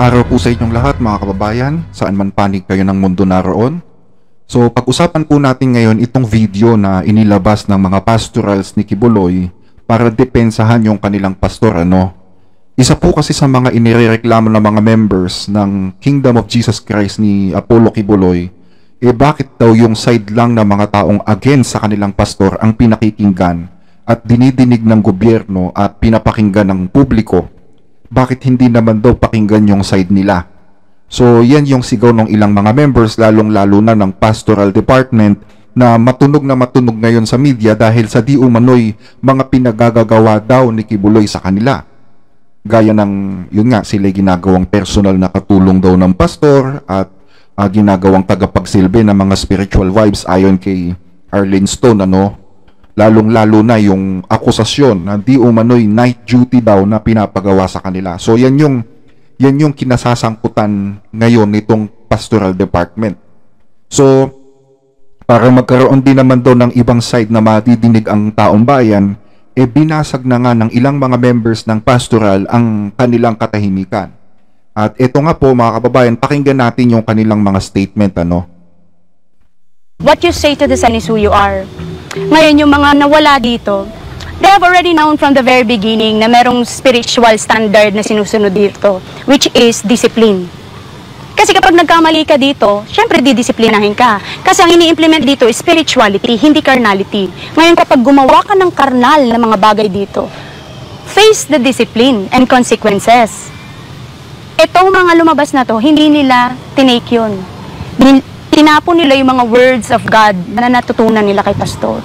Magandang araw po sa inyong lahat mga kababayan, saan man panig kayo ng mundo naroon. So pag-usapan po natin ngayon itong video na inilabas ng mga pastorals ni Kibuloy para depensahan yung kanilang pastor. Isa po kasi sa mga inireklamo ng mga members ng Kingdom of Jesus Christ ni Apollo Kibuloy, bakit daw yung side lang ng mga taong against sa kanilang pastor ang pinakikinggan at dinidinig ng gobyerno at pinapakinggan ng publiko? Bakit hindi naman daw pakinggan yung side nila? So yan yung sigaw ng ilang mga members, lalong-lalo na ng pastoral department na matunog ngayon sa media dahil sa di umano'y mga pinagagagawa daw ni Kibuloy sa kanila. Gaya ng, yun nga, sila ginagawang personal na katulong daw ng pastor at ginagawang tagapagsilbi ng mga spiritual wives ayon kay Arlene Stone, lalong-lalo na yung akusasyon na di umano'y night duty daw na pinapagawa sa kanila. So yan yung kinasasangkutan ngayon nitong pastoral department. So para magkaroon din naman daw ng ibang side na madidinig ang taong bayan, binasag na nga ng ilang mga members ng pastoral ang kanilang katahimikan. At ito nga po mga kababayan, pakinggan natin yung kanilang mga statement. What you say to the sun is who you are. Ngayon, yung mga nawala dito, they have already known from the very beginning na merong spiritual standard na sinusunod dito, which is discipline. Kasi kapag nagkamali ka dito, syempre didisiplinahin ka. Kasi ang ini-implement dito is spirituality, hindi carnality. Ngayon, kapag gumawa ka ng carnal na mga bagay dito, face the discipline and consequences. Itong mga lumabas na to, hindi nila tinake yun. Tinapon nila yung mga words of God na natutunan nila kay pastor.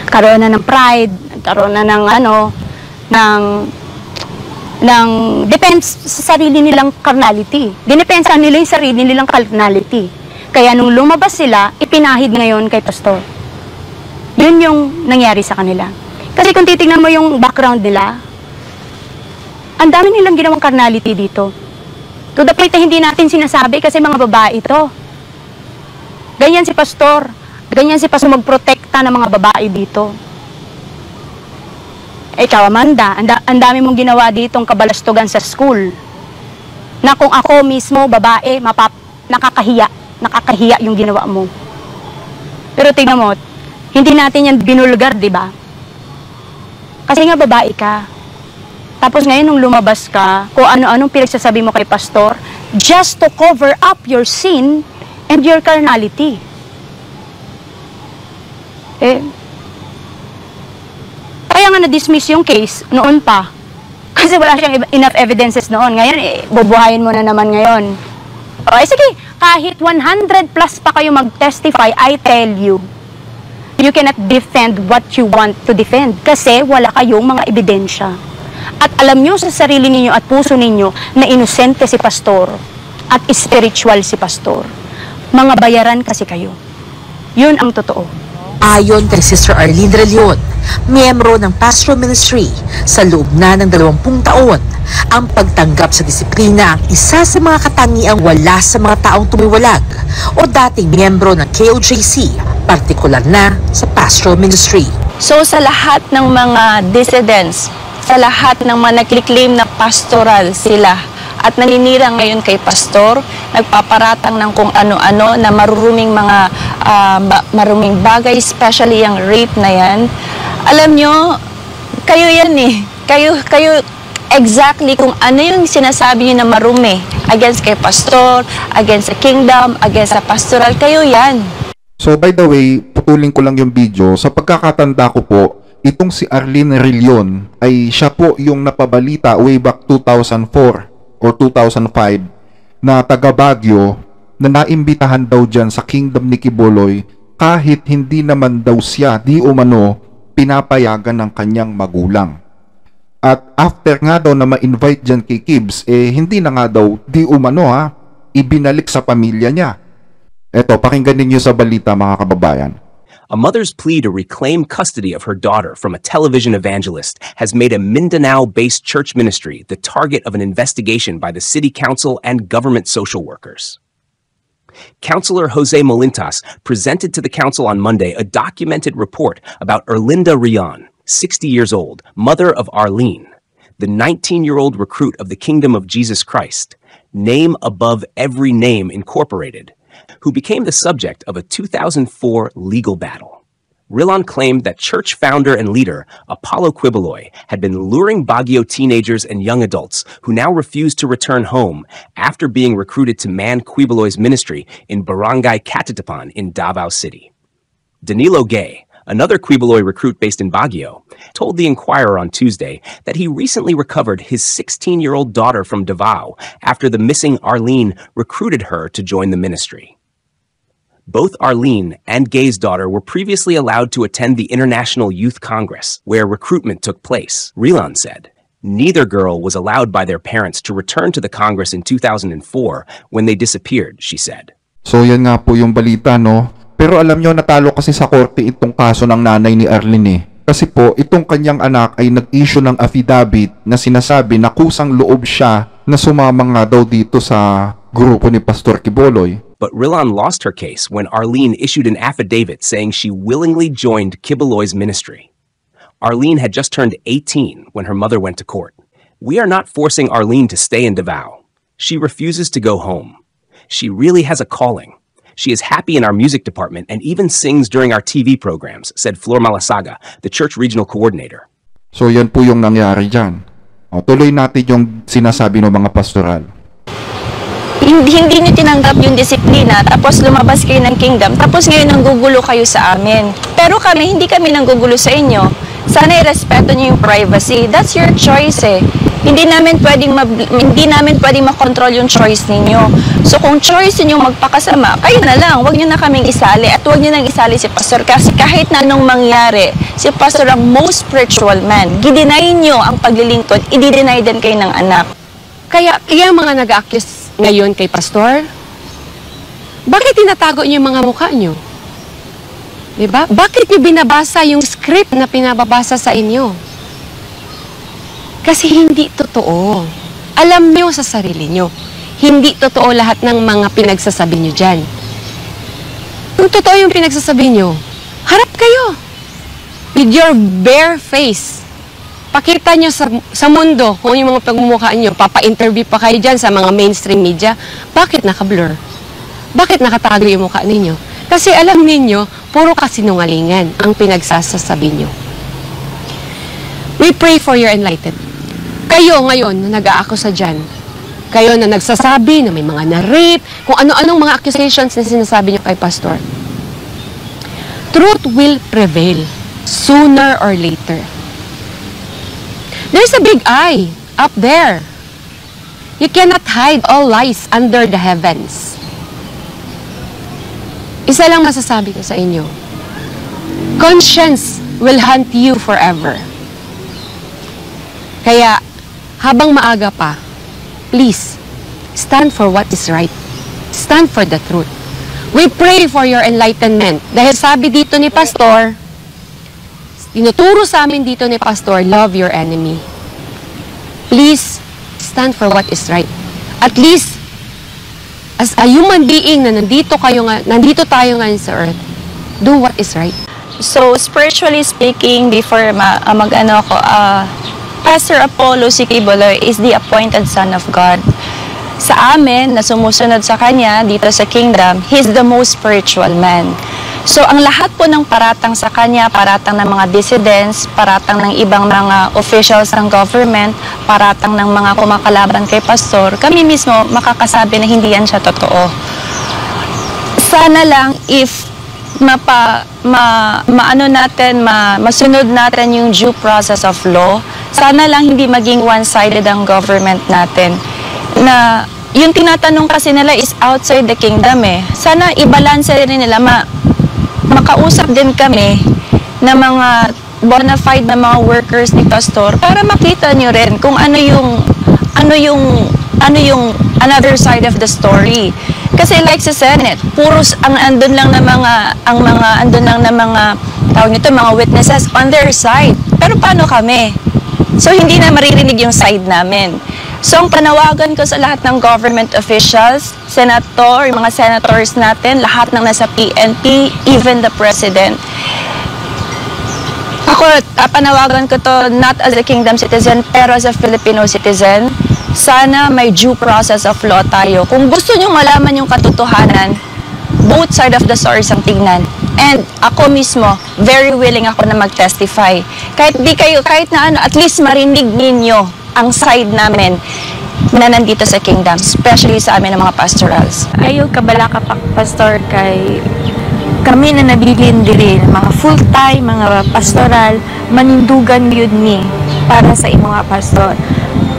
Karoon na ng pride, karoon na ng depends sa sarili nilang carnality. Dinepensa nila yung sarili nilang carnality. Kaya nung lumabas sila, ipinahid ngayon kay pastor. Yun yung nangyari sa kanila. Kasi kung titingnan mo yung background nila, ang dami nilang ginawang carnality dito. To the point na hindi natin sinasabi kasi mga babae ito. Ganyan si pastor. Ganyan si pastor magprotekta ng mga babae dito. Ikaw, Amanda, ang dami mong ginawa ditong kabalastugan sa school. Na kung ako mismo, babae, nakakahiya yung ginawa mo. Pero tingnan mo, hindi natin yan binulgar, di ba? Kasi nga babae ka. Tapos ngayon nung lumabas ka, kung ano-anong pinagsasabi mo kay pastor, just to cover up your sin and your carnality. Kaya nga na-dismiss yung case noon pa. Kasi wala siyang enough evidences noon. Ngayon, bubuhayin mo na naman ngayon. Sige, kahit 100 plus pa kayo mag-testify, I tell you, you cannot defend what you want to defend. Kasi wala kayong mga ebidensya. At alam nyo sa sarili ninyo at puso ninyo na inosente si pastor at spiritual si pastor. Mga bayaran kasi kayo. Yun ang totoo. Ayon kay Sister Arlene De Leon, miyembro ng pastoral ministry, sa loob na ng 20 taon, ang pagtanggap sa disiplina ang isa sa mga katangiang wala sa mga taong tumiwalag o dating miyembro ng KOJC, partikular na sa pastoral ministry. So sa lahat ng mga dissidents, sa lahat ng mga nagkliklaim na pastoral sila at naninira ngayon kay pastor, nagpaparatang ng kung ano-ano na maruruming mga maruming bagay, especially yung rape na yan. Alam nyo, kayo yan Kayo exactly kung ano yung sinasabi nyo na marumi against kay pastor, against the kingdom, against the pastoral, kayo yan. So by the way, putulin ko lang yung video. Sa pagkakatanda ko po, itong si Arlene De Leon ay siya po yung napabalita way back 2004 or 2005 na taga Baguio na naimbitahan daw dyan sa Kingdom ni Kibuloy kahit hindi naman daw siya di umano pinapayagan ng kanyang magulang. At after nga daw na ma-invite dyan kay Kibs, hindi na nga daw di umano ibinalik sa pamilya niya. Eto, pakinggan ninyo sa balita mga kababayan. A mother's plea to reclaim custody of her daughter from a television evangelist has made a Mindanao-based church ministry the target of an investigation by the city council and government social workers. Councilor Jose Molintas presented to the council on Monday a documented report about Erlinda Rion, 60 years old, mother of Arlene. the 19-year-old recruit of the Kingdom of Jesus Christ, Name Above Every Name Incorporated, who became the subject of a 2004 legal battle. Rilon claimed that church founder and leader Apollo Quiboloy had been luring Baguio teenagers and young adults who now refused to return home after being recruited to man Quiboloy's ministry in Barangay Catatapan in Davao City. Danilo Gay, another Quiboloy recruit based in Baguio, told the Inquirer on Tuesday that he recently recovered his 16-year-old daughter from Davao after the missing Arlene recruited her to join the ministry. Both Arlene and Gay's daughter were previously allowed to attend the International Youth Congress, where recruitment took place, Rilon said. Neither girl was allowed by their parents to return to the Congress in 2004 when they disappeared, she said. So yan nga po yung balita, no? Pero alam nyo, natalo kasi sa korte itong kaso ng nanay ni Arlene eh. Kasi po, itong kanyang anak ay nag-issue ng affidavit na sinasabi na kusang loob siya na sumama nga daw dito sa grupo ni Pastor Quiboloy. But Rilon lost her case when Arlene issued an affidavit saying she willingly joined Quiboloy's ministry. Arlene had just turned 18 when her mother went to court. We are not forcing Arlene to stay in Davao. She refuses to go home. She really has a calling. She is happy in our music department and even sings during our TV programs, said Flor Malasaga, the church regional coordinator. So yan po yung nangyari dyan. O, tuloy natin yung sinasabi ng mga pastoral. Hindi niyo tinanggap yung disiplina, tapos lumabas kayo ng kingdom, tapos ngayon nanggugulo kayo sa amin. Pero kami, hindi kami nanggugulo sa inyo. Sana irespeto niyo yung privacy. That's your choice eh. Hindi namin pwedeng makontrol yung choice ninyo. So kung choice niyo magpakasama, kayo na lang, wag niyo na kaming isali at wag niyo nang isali si Pastor kasi kahit na anong mangyari, si Pastor ang most spiritual man. Gideny niyo ang paglilingkod, i-deny din kayo ng anak. Kaya mga nag-accuse ngayon kay Pastor, bakit tinatago niyo yung mga mukha niyo? Diba? Bakit niyo binabasa yung script na pinababasa sa inyo? Kasi hindi totoo. Alam niyo sa sarili niyo, hindi totoo lahat ng mga pinagsasabi niyo dyan. Kung totoo yung pinagsasabi niyo, harap kayo. With your bare face. Pakita nyo sa mundo kung yung mga pagmumukha nyo, papa-interview pa kayo dyan sa mga mainstream media, bakit naka-blur? Bakit nakatago yung mukha ninyo? Kasi alam ninyo, puro kasinungalingan ang pinagsasasabi nyo. We pray for your enlightenment. Kayo ngayon na nag-aakusa dyan, kayo na nagsasabi na may mga na-rape, kung ano-anong mga accusations na sinasabi nyo kay Pastor. Truth will prevail sooner or later. There's a big eye up there. You cannot hide all lies under the heavens. Isa lang masasabi ko sa inyo. Conscience will hunt you forever. Kaya, habang maaga pa, please, stand for what is right. Stand for the truth. We pray for your enlightenment. Dahil sabi dito ni Pastor, tinuturo sa amin dito ni Pastor, love your enemy. Please, stand for what is right. At least, as a human being na nandito tayo ngayon sa earth, do what is right. So, spiritually speaking, before Pastor Apollo C. Quiboloy is the appointed son of God. Sa amin, na sumusunod sa kanya dito sa kingdom, he's the most spiritual man. So, ang lahat po ng paratang sa kanya, paratang ng mga dissidents, paratang ng ibang mga officials ng government, paratang ng mga kumakalaban kay Pastor, kami mismo makakasabi na hindi yan siya totoo. Sana lang if masunod natin yung due process of law, sana lang hindi maging one-sided ang government natin. Na yung tinatanong kasi nila is outside the kingdom eh. Sana i-balance rin nila, makausap din kami na mga bona fide na mga workers ni Pastor para makita nyo rin kung ano yung another side of the story. Kasi like sa Senate, puros andun lang na mga tawag nito, mga witnesses on their side. Pero paano kami? So hindi na maririnig yung side namin. So ang panawagan ko sa lahat ng government officials, senator, yung mga senators natin, lahat ng nasa PNP, even the president, Ako, panawagan ko to not as a kingdom citizen, pero as a Filipino citizen. Sana may due process of law tayo. Kung gusto nyo malaman yung katotohanan, both side of the stories ang tignan. And ako mismo, very willing ako na mag-testify. Kahit na at least marinig ninyo ang side namin na nandito sa kingdom, especially sa amin ng mga pastorals. Ayaw kabala ka pa, pastor, kay kami na nabilin diri, mga full-time, mga pastoral, manindugan yun ni para sa imo nga pastor.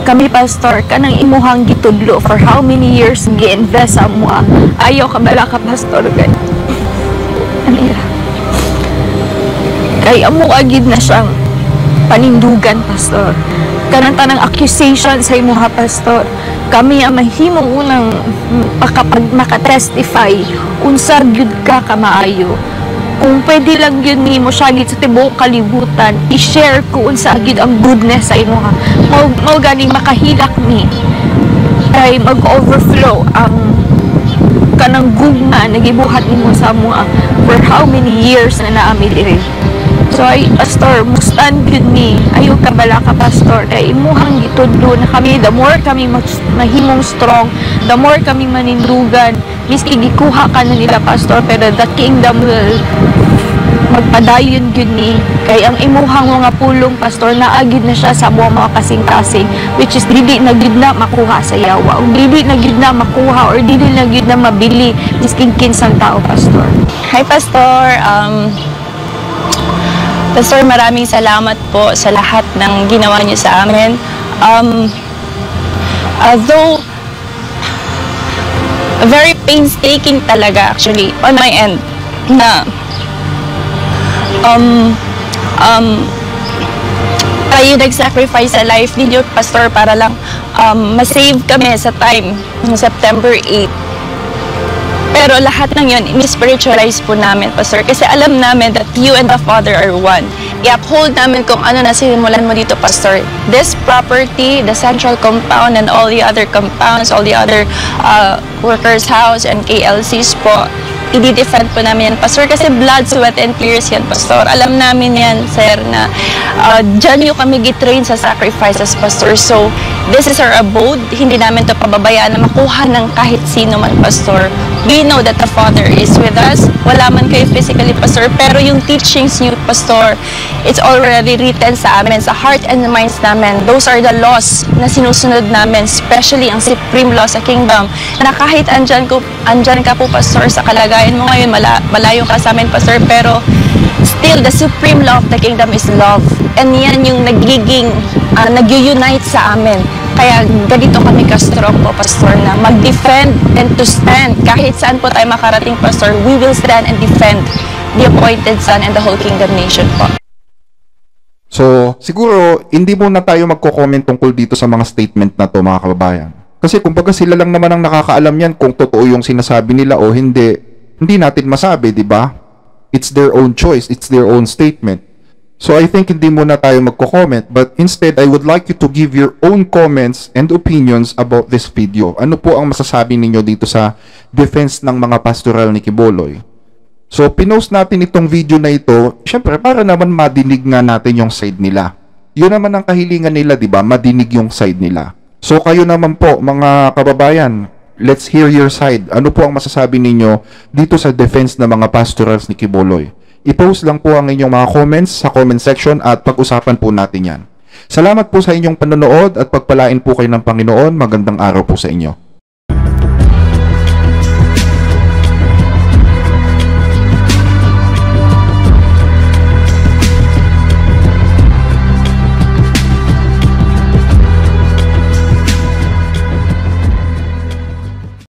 Kami pastor, kanang imuhang gitudlo for how many years gi-invest sa mua. Ayaw kabala ka, pastor, kay anira. Kay amo agid na siyang panindugan, pastor. Kanang tanang accusation sa imuha, pastor. Kami ang mahimong unang kapag makatestify unsa gyud ka kamaayo. Kung pwede lang yun ni mo siya sa tibuok kalibutan, i-share ko unsa gyud ang goodness sa imuha. Mao ganing makahilak ni kay mag-overflow ang kanang gugma nagibuhat nimo sa mua for how many years na naami diri. So ay pastor, mustan gyud ni ayo kabala ka, pastor, kay imuhang gitudlo na kami, the more kami mahimong strong, the more kami manindugan, miski gikuha ka na nila, pastor, pero the kingdom will magpadayon gyud ni kay ang imuhang mga pulong, pastor, naagid na siya sa mga kasing-kasing, which is dili na gyud na makuha sa yawa, o dili na gyud na makuha or dili na gyud na mabili miski kinsang tao, pastor. Hi, pastor. Pastor, maraming salamat po sa lahat ng ginawa niyo sa amin. Although very painstaking talaga actually on my end na tayo nag-sacrifice sa life ninyo, pastor, para lang ma-save kami sa time ng September 8. Pero lahat ng yun, in-spiritualize po namin, pastor, kasi alam namin that you and the Father are one. I-uphold namin kung ano na sinimulan mo dito, pastor. This property, the central compound and all the other compounds, all the other workers' house and KLCs po, i-defend po namin yan, pastor, kasi blood, sweat, and tears yan, pastor. Alam namin yan, sir, na dyan yung kami gitrain sa sacrifices, pastor. So, this is our abode. Hindi namin to pababayaan na makuha ng kahit sino man, pastor. We know that the Father is with us. Wala man kayo physically, pastor, pero yung teachings niyo, pastor, it's already written sa amin, sa heart and minds namin. Those are the laws na sinusunod namin, especially ang supreme law sa kingdom, na kahit andyan ka po, pastor, sa kalagayan mo ngayon, malayo ka sa amin, pastor, pero still, the supreme law of the kingdom is love. And yan yung nagiging, nag-unite sa amin. Kaya ganito kami ka-strong po, pastor, na mag-defend and to stand. Kahit saan po tayo makarating, pastor, we will stand and defend the appointed son and the whole kingdom nation po. So, siguro, hindi muna tayo magko-comment tungkol dito sa mga statement na to, mga kababayan. Kasi kumbaga sila lang naman ang nakakaalam yan kung totoo yung sinasabi nila o hindi. Hindi natin masabi, di ba? It's their own choice. It's their own statement. So I think hindi muna tayo magko-comment, but instead I would like you to give your own comments and opinions about this video. Ano po ang masasabi ninyo dito sa defense ng mga pastoral ni Quiboloy? So pinost natin itong video na ito, syempre para naman madinig nga natin yung side nila. Yun naman ang kahilingan nila, di ba? Madinig yung side nila. So kayo naman po, mga kababayan, let's hear your side. Ano po ang masasabi ninyo dito sa defense ng mga pastorals ni Quiboloy? I-post lang po ang inyong mga comments sa comment section at pag-usapan po natin yan. Salamat po sa inyong panonood at pagpalain po kayo ng Panginoon. Magandang araw po sa inyo.